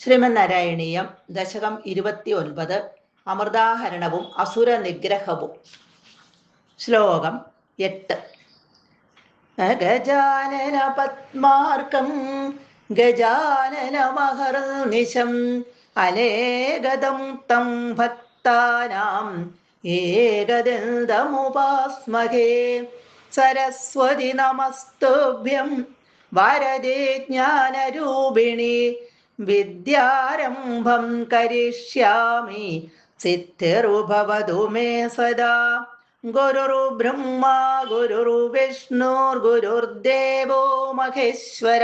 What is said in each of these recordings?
ശ്രീമന്നാരായണീയം ദശകം 29 അമൃതാഹരണവും അസുര നിഗ്രഹവും. ശ്ലോകം 8. ഗജാനന പത്മാർക്കം ഗജാനനമഹർനിശം അനേകദം തം ഭക്താനാം ഏകദന്തമുപാസ്മഹേ. സരസ്വതി നമസ്തുഭ്യം വരദേ ജ്ഞാനരൂപിണി വിദ്യാരംഭം കരിഷ്യാമി സിദ്ധിർഭവതു മേ സദാ. ഗുരുർബ്രഹ്മ ഗുരുർവിഷ്ണുർഗുരുർദേവോ മഹേശ്വര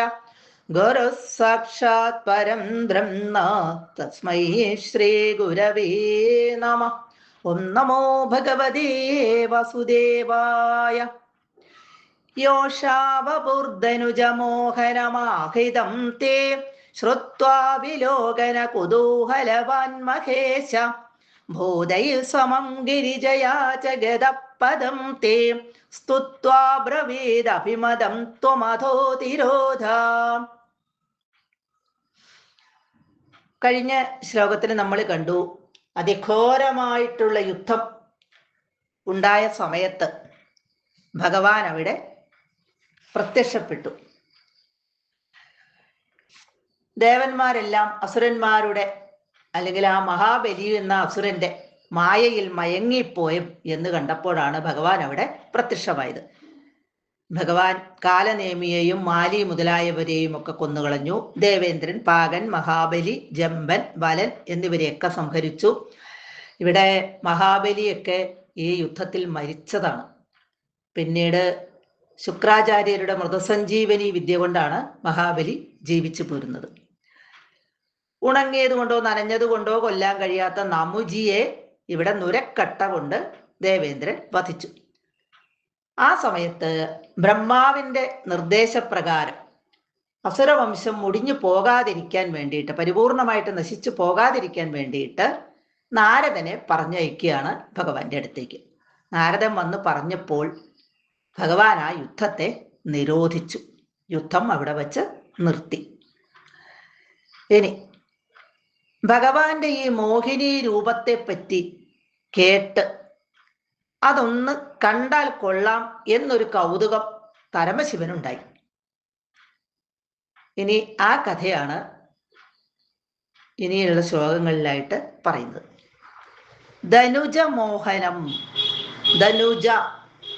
ഗുരു സാക്ഷാത് പരം ബ്രഹ്മ തസ്മൈ ശ്രീ ഗുരവേ നമഃ. ഓം നമോ ഭഗവതേ വസുദേവായ. യോഷാവപുർധനുജമോഹനമാഹിതം തേ ശ്രുത്വാ വിലോകന കുതൂഹലവാൻ മഹേശ. ഭൂതൈ സമം ഗിരിജയാ ച ഗദപദം തേ സ്തുത്വാ ബ്രവീദഭിമദം ത്വമധോതിരോധ. കഴിഞ്ഞ ശ്ലോകത്തിൽ നമ്മൾ കണ്ടു, അതിഘോരമായിട്ടുള്ള യുദ്ധം ഉണ്ടായ സമയത്ത് ഭഗവാൻ അവിടെ പ്രത്യക്ഷപ്പെട്ടു. ദേവന്മാരെല്ലാം അസുരന്മാരുടെ അല്ലെങ്കിൽ ആ മഹാബലി എന്ന അസുരന്റെ മായയിൽ മയങ്ങിപ്പോയും എന്ന് കണ്ടപ്പോഴാണ് ഭഗവാൻ അവിടെ പ്രത്യക്ഷമായത്. ഭഗവാൻ കാലനേമിയെയും മാലി മുതലായവരെയും ഒക്കെ കൊന്നുകളഞ്ഞു. ദേവേന്ദ്രൻ, പാകൻ, മഹാബലി, ജമ്പൻ, വലൻ എന്നിവരെയൊക്കെ സംഹരിച്ചു. ഇവിടെ മഹാബലിയൊക്കെ ഈ യുദ്ധത്തിൽ മരിച്ചതാണ്. പിന്നീട് ശുക്രാചാര്യരുടെ മൃതസഞ്ജീവനി വിദ്യ കൊണ്ടാണ് മഹാബലി ജീവിച്ചു പോരുന്നത്. ഉണങ്ങിയത് കൊണ്ടോ നനഞ്ഞത് കൊണ്ടോ കൊല്ലാൻ കഴിയാത്ത നമുജിയെ ഇവിടെ നുരക്കട്ട കൊണ്ട് ദേവേന്ദ്രൻ വധിച്ചു. ആ സമയത്ത് ബ്രഹ്മാവിന്റെ നിർദ്ദേശപ്രകാരം അസുരവംശം മുടിഞ്ഞു പോകാതിരിക്കാൻ വേണ്ടിയിട്ട്, പരിപൂർണമായിട്ട് നശിച്ചു പോകാതിരിക്കാൻ വേണ്ടിയിട്ട് നാരദനെ പറഞ്ഞയക്കുകയാണ് ഭഗവാന്റെ അടുത്തേക്ക്. നാരദൻ വന്ന് പറഞ്ഞപ്പോൾ ഭഗവാൻ ആ യുദ്ധത്തെ നിരോധിച്ചു. യുദ്ധം അവിടെ വച്ച് നിർത്തി. ഇനി ഭഗവാന്റെ ഈ മോഹിനി രൂപത്തെ പറ്റി കേട്ട് അതൊന്ന് കണ്ടാൽ കൊള്ളാം എന്നൊരു കൗതുകം പരമശിവനുണ്ടായി. ഇനി ആ കഥയാണ് ഇനിയുള്ള ശ്ലോകങ്ങളിലായിട്ട് പറയുന്നത്. ധനുജ മോഹനം. ധനുജ,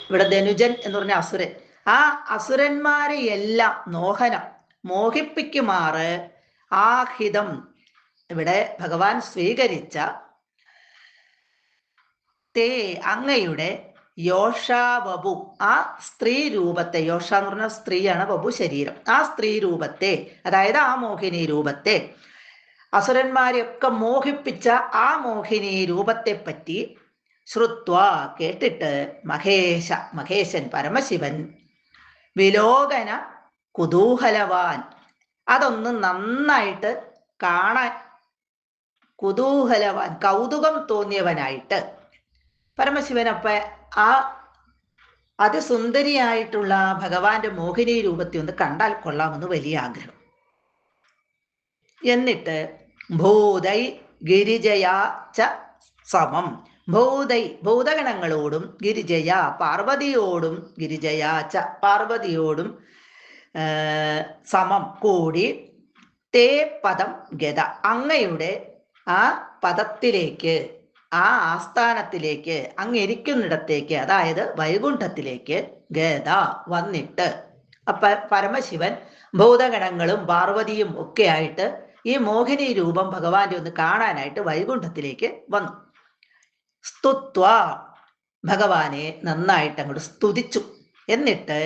ഇവിടെ ധനുജൻ എന്ന് പറഞ്ഞ അസുരൻ. ആ അസുരന്മാരെ എല്ലാം മോഹിപ്പിക്കുമാറ് ആഹിതം, ഇവിടെ ഭഗവാൻ സ്വീകരിച്ച തേ അങ്ങയുടെ യോഷാവപു, ആ സ്ത്രീ രൂപത്തെ, യോഷ എന്ന് പറഞ്ഞ സ്ത്രീയാണ്, വപു ശരീരം, ആ സ്ത്രീ രൂപത്തെ, അതായത് ആ മോഹിനി രൂപത്തെ, അസുരന്മാരെയൊക്കെ മോഹിപ്പിച്ച ആ മോഹിനി രൂപത്തെ പറ്റി ശ്രുത്വ കേട്ടിട്ട് മഹേശൻ പരമശിവൻ വിലോകന കുതൂഹലവാൻ, അതൊന്ന് നന്നായിട്ട് കാണാൻ കുതൂഹലവാൻ, കൗതുകം തോന്നിയവനായിട്ട് പരമശിവനപ്പ ആ അതിസുന്ദരിയായിട്ടുള്ള ഭഗവാന്റെ മോഹിനി രൂപത്തെ ഒന്ന് കണ്ടാൽ കൊള്ളാമെന്ന് വലിയ ആഗ്രഹം. എന്നിട്ട് ഭൂതൈ ഗിരിജയാ ച സമം, ഭൂതഗണങ്ങളോടും ഗിരിജയ പാർവതിയോടും, ഗിരിജയാ ച പാർവതിയോടും സമം കൂടി, തേ പദം ഗത അങ്ങയുടെ ആ പദത്തിലേക്ക്, ആ ആസ്ഥാനത്തിലേക്ക്, അങ്ങിരിക്കുന്നിടത്തേക്ക്, അതായത് വൈകുണ്ഠത്തിലേക്ക് ഗത വന്നിട്ട്. അപ്പൊ പരമശിവൻ ഭൂതഗണങ്ങളും പാർവതിയും ഒക്കെ ആയിട്ട് ഈ മോഹിനി രൂപം ഭഗവാന്റെ ഒന്ന് കാണാനായിട്ട് വൈകുണ്ഠത്തിലേക്ക് വന്നു. സ്തുത്വ ഭഗവാനെ നന്നായിട്ട് അങ്ങോട്ട് സ്തുതിച്ചു. എന്നിട്ട്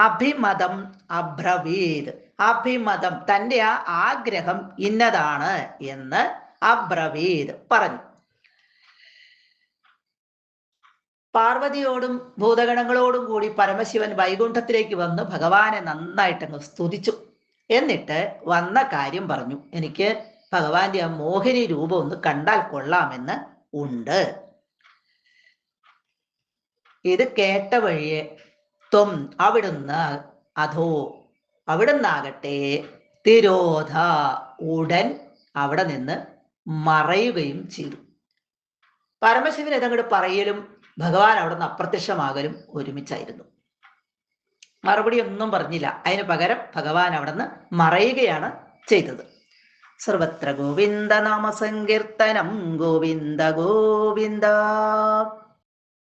അഭിമതം അബ്രവീത്, അഭിമതം തൻ്റെ ആ ആഗ്രഹം ഇന്നതാണ് എന്ന് അബ്രവീത് പറഞ്ഞു. പാർവതിയോടും ഭൂതഗണങ്ങളോടും കൂടി പരമശിവൻ വൈകുണ്ഠത്തിലേക്ക് വന്ന് ഭഗവാനെ നന്നായിട്ടങ്ങ് സ്തുതിച്ചു. എന്നിട്ട് വന്ന കാര്യം പറഞ്ഞു. എനിക്ക് ഭഗവാന്റെ ആ മോഹിനി രൂപം ഒന്ന് കണ്ടാൽ കൊള്ളാമെന്ന് ഉണ്ട്. ഇത് കേട്ട വഴിയെ ത്വം അവിടുന്ന്, അധോ അവിടുന്നാകട്ടെ, തിരോധ ഉടൻ അവിടെ നിന്ന് മറയുകയും ചെയ്തു. പരമശിവൻ ഇതങ്ങോട്ട് പറയലും ഭഗവാൻ അവിടെ നിന്ന് അപ്രത്യക്ഷമാകലും ഒരുമിച്ചായിരുന്നു. മറുപടി ഒന്നും പറഞ്ഞില്ല. അതിന് പകരം ഭഗവാൻ അവിടെ നിന്ന് മറയുകയാണ് ചെയ്തത്. സർവത്ര ഗോവിന്ദ നാമ സങ്കീർത്തനം ഗോവിന്ദ ഗോവിന്ദ.